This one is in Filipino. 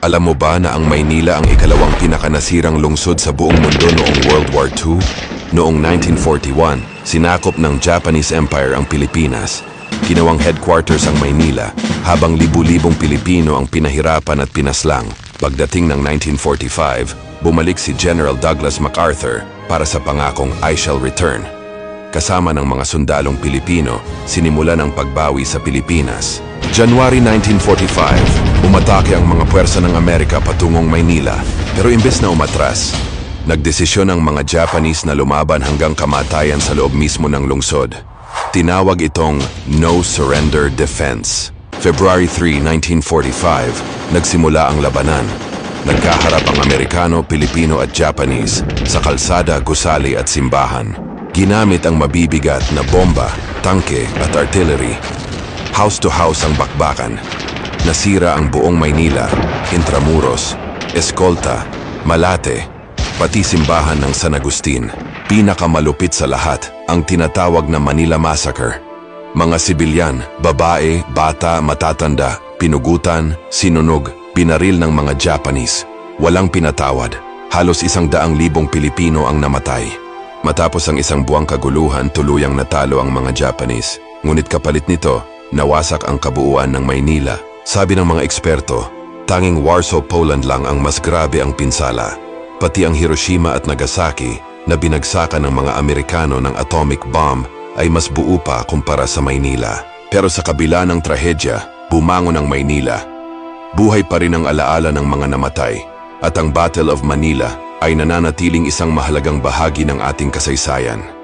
Alam mo ba na ang Maynila ang ikalawang pinakanasirang lungsod sa buong mundo noong World War II? Noong 1941, sinakop ng Japanese Empire ang Pilipinas. Ginawang headquarters ang Maynila, habang libu-libong Pilipino ang pinahirapan at pinaslang. Pagdating ng 1945, bumalik si General Douglas MacArthur para sa pangakong I shall return. Kasama ng mga sundalong Pilipino, sinimulan ang pagbawi sa Pilipinas. January 1945, umatake ang mga puwersa ng Amerika patungong Maynila. Pero imbes na umatras, nagdesisyon ang mga Japanese na lumaban hanggang kamatayan sa loob mismo ng lungsod. Tinawag itong No Surrender Defense. February 3, 1945, nagsimula ang labanan. Nagkaharap ang Amerikano, Pilipino at Japanese sa kalsada, gusali at simbahan. Ginamit ang mabibigat na bomba, tangke at artillery. House to house ang bakbakan. Nasira ang buong Maynila, Intramuros, Escolta, Malate, pati simbahan ng San Agustin. Pinakamalupit sa lahat, ang tinatawag na Manila Massacre. Mga sibilyan, babae, bata, matatanda, pinugutan, sinunog, binaril ng mga Japanese. Walang pinatawad. Halos 100,000 Pilipino ang namatay. Matapos ang isang buwang kaguluhan, tuluyang natalo ang mga Japanese. Ngunit kapalit nito, nawasak ang kabuuan ng Maynila. Sabi ng mga eksperto, tanging Warsaw, Poland lang ang mas grabe ang pinsala. Pati ang Hiroshima at Nagasaki na binagsakan ng mga Amerikano ng atomic bomb ay mas buo pa kumpara sa Maynila. Pero sa kabila ng trahedya, bumangon ang Maynila. Buhay pa rin ang alaala ng mga namatay at ang Battle of Manila ay nananatiling isang mahalagang bahagi ng ating kasaysayan.